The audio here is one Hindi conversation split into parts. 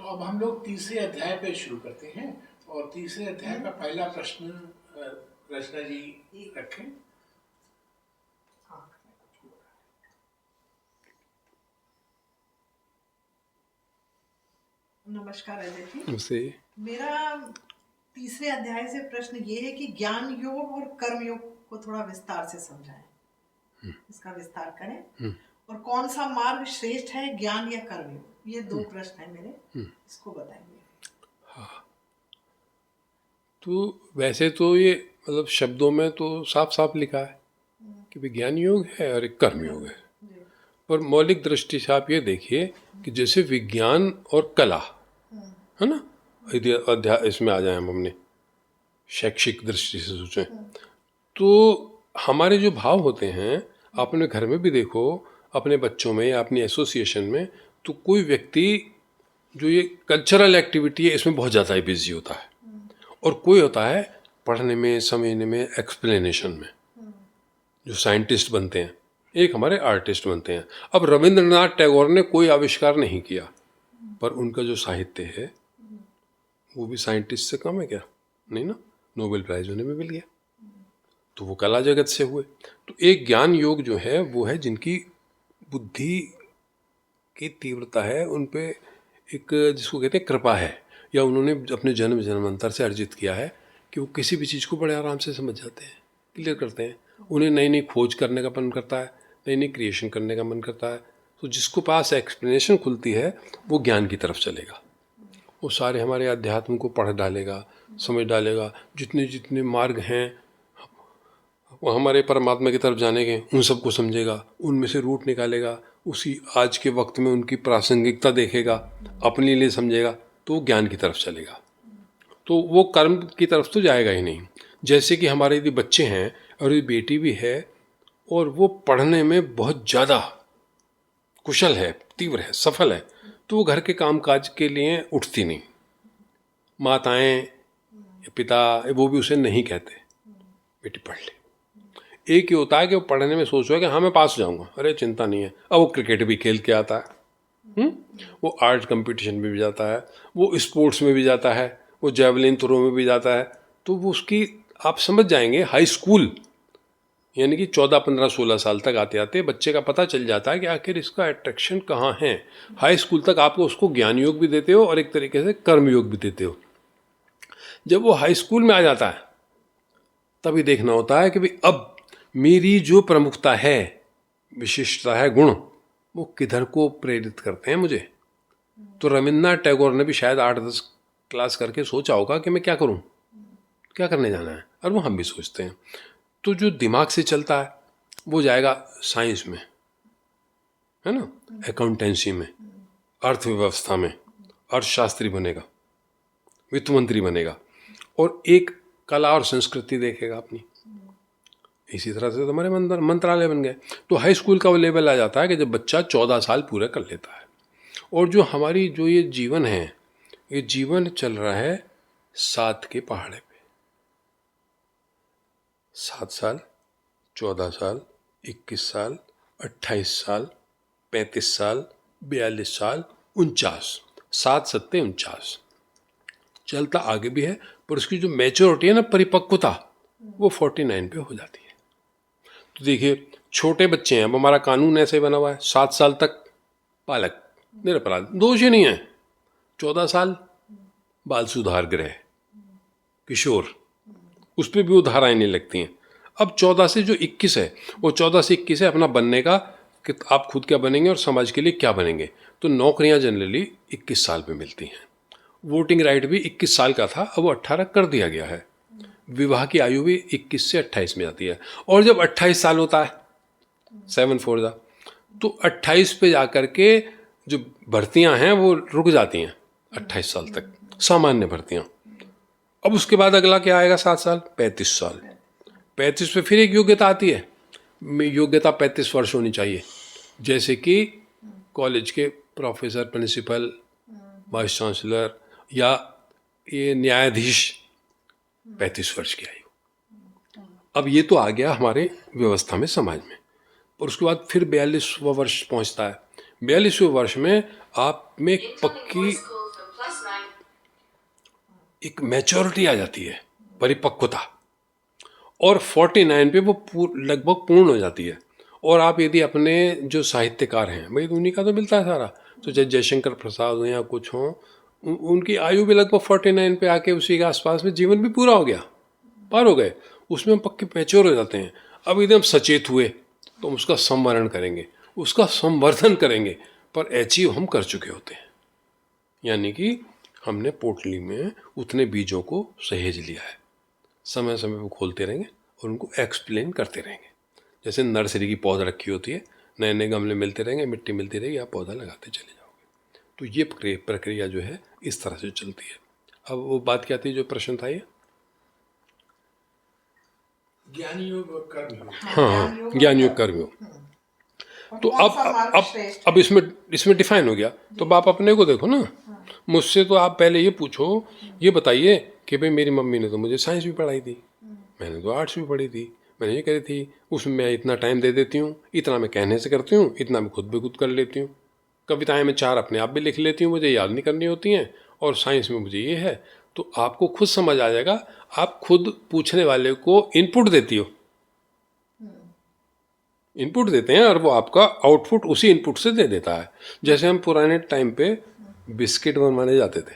तो अब हम लोग तीसरे अध्याय पे शुरू करते हैं और तीसरे अध्याय का पहला प्रश्न रचना जी रखें। नमस्कार अजय जी। उसे मेरा तीसरे अध्याय से प्रश्न ये है कि ज्ञान योग और कर्म योग को थोड़ा विस्तार से समझाएं, इसका विस्तार करें और कौन सा मार्ग श्रेष्ठ है, ज्ञान या कर्म योग। ये दो प्रश्न है मेरे, इसको बताएंगे। तो वैसे तो ये मतलब शब्दों में तो साफ साफ लिखा है कि विज्ञान योग है और एक कर्म योग है, पर मौलिक दृष्टि से आप ये देखिए कि जैसे विज्ञान और कला है ना, यदि अध्याय इसमें आ जाए हम अपने शैक्षिक दृष्टि से सोचें तो हमारे जो भाव होते हैं, अपने घर में भी देखो, अपने बच्चों में या अपनी एसोसिएशन में, तो कोई व्यक्ति जो ये कल्चरल एक्टिविटी है इसमें बहुत ज़्यादा ही बिजी होता है और कोई होता है पढ़ने में, समझने में, एक्सप्लेनेशन में, जो साइंटिस्ट बनते हैं, एक हमारे आर्टिस्ट बनते हैं। अब रविंद्रनाथ टैगोर ने कोई आविष्कार नहीं किया, पर उनका जो साहित्य है वो भी साइंटिस्ट से कम है क्या? नहीं ना, नोबेल प्राइज उन्हें भी मिल गया, तो वो कला जगत से हुए। तो एक ज्ञान योग जो है वो है जिनकी बुद्धि की तीव्रता है, उन पे एक जिसको कहते हैं कृपा है, या उन्होंने अपने जन्म जन्मांतर से अर्जित किया है कि वो किसी भी चीज़ को बड़े आराम से समझ जाते हैं, क्लियर करते हैं। उन्हें नई नई खोज करने का मन करता है, नई नई क्रिएशन करने का मन करता है। तो जिसको पास एक्सप्लेनेशन खुलती है वो ज्ञान की तरफ चलेगा, वो सारे हमारे अध्यात्म को पढ़ डालेगा, समझ डालेगा। जितने जितने मार्ग हैं वो हमारे परमात्मा की तरफ जाने के, उन सबको समझेगा, उनमें से रूट निकालेगा, उसी आज के वक्त में उनकी प्रासंगिकता देखेगा, अपने लिए समझेगा, तो वो ज्ञान की तरफ चलेगा। तो वो कर्म की तरफ तो जाएगा ही नहीं। जैसे कि हमारे यदि बच्चे हैं और यदि बेटी भी है और वो पढ़ने में बहुत ज़्यादा कुशल है, तीव्र है, सफल है, तो वो घर के कामकाज के लिए उठती नहीं। माताएं या पिता वो भी उसे नहीं कहते बेटी पढ़ ले। एक ही होता है कि वो पढ़ने में सोच रहा है कि हाँ मैं पास हो जाऊंगा, अरे चिंता नहीं है। अब वो क्रिकेट भी खेल के आता है, वो आर्ट कंपटीशन में भी जाता है, वो स्पोर्ट्स में भी जाता है, वो जेवलिन थ्रो में भी जाता है। तो वो उसकी आप समझ जाएंगे हाई स्कूल यानी कि 14, 15, 16 साल तक आते आते बच्चे का पता चल जाता है कि आखिर इसका अट्रैक्शन कहाँ है। हाई स्कूल तक आपको उसको ज्ञान योग भी देते हो और एक तरीके से कर्म योग भी देते हो। जब वो हाई स्कूल में आ जाता है तभी देखना होता है कि भाई अब मेरी जो प्रमुखता है, विशिष्टता है, गुण, वो किधर को प्रेरित करते हैं मुझे। तो रविन्द्रनाथ टैगोर ने भी शायद 8-10 क्लास करके सोचा होगा कि मैं क्या करूं, क्या करने जाना है, और वो हम भी सोचते हैं। तो जो दिमाग से चलता है वो जाएगा साइंस में, है ना, अकाउंटेंसी में, अर्थव्यवस्था में, अर्थशास्त्री बनेगा, वित्त मंत्री बनेगा, और एक कला और संस्कृति देखेगा अपनी। इसी तरह से तो हमारे मंत्रालय बन गए। तो हाई स्कूल का वो लेवल आ जाता है कि जब बच्चा 14 साल पूरा कर लेता है। और जो हमारी जो ये जीवन है, ये जीवन चल रहा है 7 के पहाड़े पे। 7 साल, 14 साल, 21 साल, 28 साल, 35 साल, 42 साल, 49, 7 सत्ते 49। चलता आगे भी है, पर उसकी जो मैच्योरिटी है ना, परिपक्वता, वो 49 पे हो जाती है। तो देखिए छोटे बच्चे हैं, अब हमारा कानून ऐसे बना हुआ है 7 साल तक बालक निरपराध, दोषी नहीं है। 14 साल बाल सुधार गृह, किशोर, उस पर भी वो धाराएं नहीं लगती हैं। अब 14 से जो 21 है, वो 14 से 21 है अपना बनने का, कि आप खुद क्या बनेंगे और समाज के लिए क्या बनेंगे। तो नौकरियां जनरली 21 साल में मिलती हैं। वोटिंग राइट भी 21 साल का था, अब वो 18 कर दिया गया है। विवाह की आयु भी 21 से 28 में आती है। और जब 28 साल होता है, 7 4 जा, तो 28 पे जाकर के जो भर्तियां हैं वो रुक जाती हैं 28 साल तक, सामान्य भर्तियां। अब उसके बाद अगला क्या आएगा, 7 साल, 35 साल। 35 पे फिर एक योग्यता आती है, योग्यता 35 वर्ष होनी चाहिए। जैसे कि कॉलेज के प्रोफेसर, प्रिंसिपल, वाइस चांसलर या ये न्यायाधीश, 35 वर्ष की आयु। अब ये तो आ गया हमारे व्यवस्था में, समाज में। और उसके बाद फिर 42वां वर्ष पहुंचता है। 42वें वर्ष में आप में एक पक्की एक मैच्योरिटी आ जाती है, परिपक्वता, और 49 पे वो लगभग पूर्ण हो जाती है। और आप यदि अपने जो साहित्यकार हैं, भाई उन्हीं का तो मिलता है सारा, तो चाहे जयशंकर प्रसाद हो या कुछ हो, उनकी आयु भी लगभग 49 पे आके उसी के आसपास में जीवन भी पूरा हो गया, पार हो गए, उसमें हम पक्के मैच्योर हो जाते हैं। अब यदि हम सचेत हुए तो हम उसका संवरण करेंगे, उसका संवर्धन करेंगे, पर अचीव हम कर चुके होते हैं, यानी कि हमने पोटली में उतने बीजों को सहेज लिया है। समय समय पर खोलते रहेंगे और उनको एक्सप्लेन करते रहेंगे। जैसे नर्सरी की पौधा रखी होती है, नए नए गमले मिलते रहेंगे, मिट्टी मिलती रहेगी, आप पौधा लगाते चले जाओगे। तो ये प्रक्रिया जो है इस तरह से चलती है। अब वो बात क्या थी जो प्रश्न था ये? ज्ञान योग और कर्म योग। हाँ, ज्ञान योग कर्म योग। तो अब इसमें डिफाइन हो गया। तो आप अपने को देखो ना, मुझसे तो आप पहले ये पूछो, ये बताइए कि भाई मेरी मम्मी ने तो मुझे साइंस भी पढ़ाई थी, मैंने तो आर्ट्स भी पढ़ी थी, मैंने ये करी थी, उसमें मैं इतना टाइम दे देती हूँ, इतना मैं कहने से करती हूँ, इतना मैं खुद ब खुद कर लेती हूँ, कविताएं मैं 4 अपने आप भी लिख लेती हूँ, मुझे याद नहीं करनी होती हैं, और साइंस में मुझे ये है। तो आपको खुद समझ आ जाएगा, आप खुद पूछने वाले को इनपुट देती हो, इनपुट देते हैं और वो आपका आउटपुट उसी इनपुट से दे देता है। जैसे हम पुराने टाइम पे बिस्किट बनवाने जाते थे,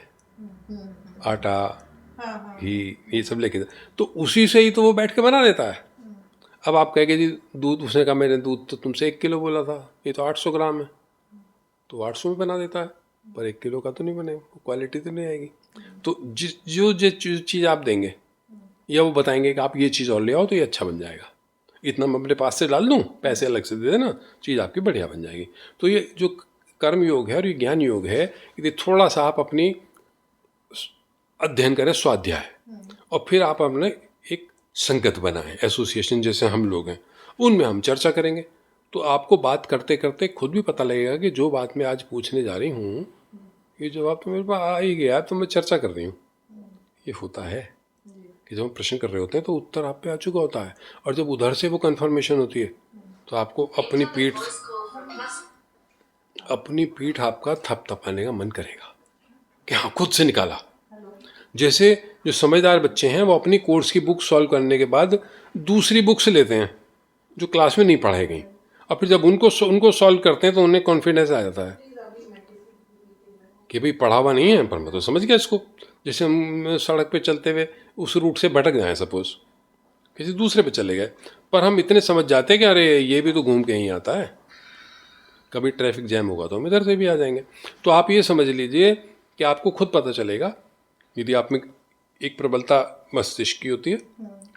आटा घी ये सब लेके, तो उसी से ही तो वो बैठ के बना देता है। अब आप कहेंगे जी दूध, उसने कहा मेरे दूध तो तुमसे 1 किलो बोला था, ये तो 800 ग्राम है, तो 800 में बना देता है, पर 1 किलो का तो नहीं बनेगा, क्वालिटी तो नहीं आएगी। तो जो चीज़ आप देंगे, या वो बताएंगे कि आप ये चीज़ और ले आओ तो ये अच्छा बन जाएगा, इतना मैं अपने पास से डाल दूँ, पैसे अलग से दे देना, चीज़ आपकी बढ़िया बन जाएगी। तो ये जो कर्म योग है और ये ज्ञान योग है, यदि थोड़ा सा आप अपनी अध्ययन करें, स्वाध्याय, और फिर आप अपने एक संगत बनाएं, एसोसिएशन जैसे हम लोग हैं, उनमें हम चर्चा करेंगे, तो आपको बात करते करते खुद भी पता लगेगा कि जो बात मैं आज पूछने जा रही हूँ, ये जवाब तो मेरे पास आ ही गया, तो मैं चर्चा कर रही हूँ। ये होता है कि जब हम प्रश्न कर रहे होते हैं तो उत्तर आप पे आ चुका होता है, और जब उधर से वो कन्फर्मेशन होती है तो आपको अपनी पीठ आपका थपथपाने का मन करेगा कि हाँ, खुद से निकाला। जैसे जो समझदार बच्चे हैं वो अपनी कोर्स की बुक सॉल्व करने के बाद दूसरी बुक से लेते हैं जो क्लास में नहीं पढ़ाई गई, और फिर जब उनको सॉल्व करते हैं तो उन्हें कॉन्फिडेंस आ जाता है कि भाई पढ़ा हुआ नहीं है पर मैं तो समझ गया इसको। जैसे हम सड़क पे चलते हुए उस रूट से भटक जाएं, सपोज किसी दूसरे पे चले गए, पर हम इतने समझ जाते हैं कि अरे ये भी तो घूम के ही आता है, कभी ट्रैफिक जैम होगा तो हम इधर से भी आ जाएंगे। तो आप ये समझ लीजिए कि आपको खुद पता चलेगा, यदि आप में एक प्रबलता मस्तिष्क की होती है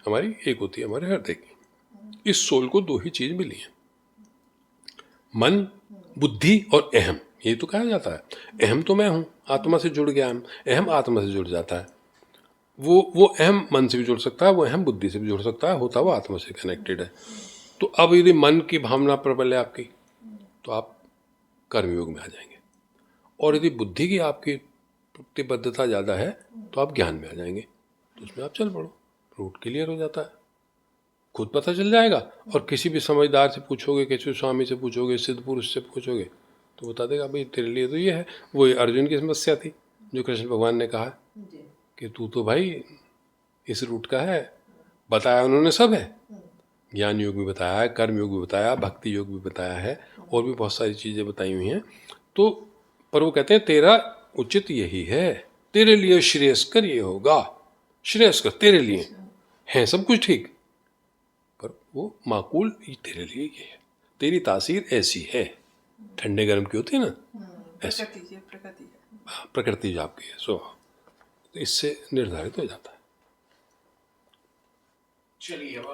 हमारी, एक होती है हमारे हृदय की। इस सोल को 2 ही चीज़ मिली है, मन, बुद्धि और अहम। ये तो कहा जाता है, अहम तो मैं हूँ, आत्मा से जुड़ गया, अहम आत्मा से जुड़ जाता है, वो अहम मन से भी जुड़ सकता है, वो अहम बुद्धि से भी जुड़ सकता है, होता वो आत्मा से कनेक्टेड है। तो अब यदि मन की भावना प्रबल है आपकी तो आप कर्मयोग में आ जाएंगे, और यदि बुद्धि की आपकी प्रतिबद्धता ज़्यादा है तो आप ज्ञान में आ जाएंगे, तो उसमें आप चल पड़ो, रूट क्लियर हो जाता है, खुद पता चल जाएगा। और किसी भी समझदार से पूछोगे, किसी स्वामी से पूछोगे, सिद्ध पुरुष से पूछोगे तो बता देगा भाई तेरे लिए तो ये है। वो अर्जुन की समस्या थी जो कृष्ण भगवान ने कहा कि तू तो भाई इस रूट का है, बताया उन्होंने सब है, ज्ञान योग भी बताया है, कर्म योग भी बताया, भक्ति योग भी बताया है, और भी बहुत सारी चीज़ें बताई हुई हैं। तो पर वो कहते हैं तेरा उचित यही है, तेरे लिए श्रेयस्कर ये होगा, श्रेयस्कर तेरे लिए है सब कुछ ठीक, पर वो माकूल तेरे लिए ये है, तेरी तासीर ऐसी है, ठंडे गर्म की होती है ना, ऐसी प्रकृति जो आपकी है स्वभाव, तो इससे निर्धारित हो जाता है। चलिए अब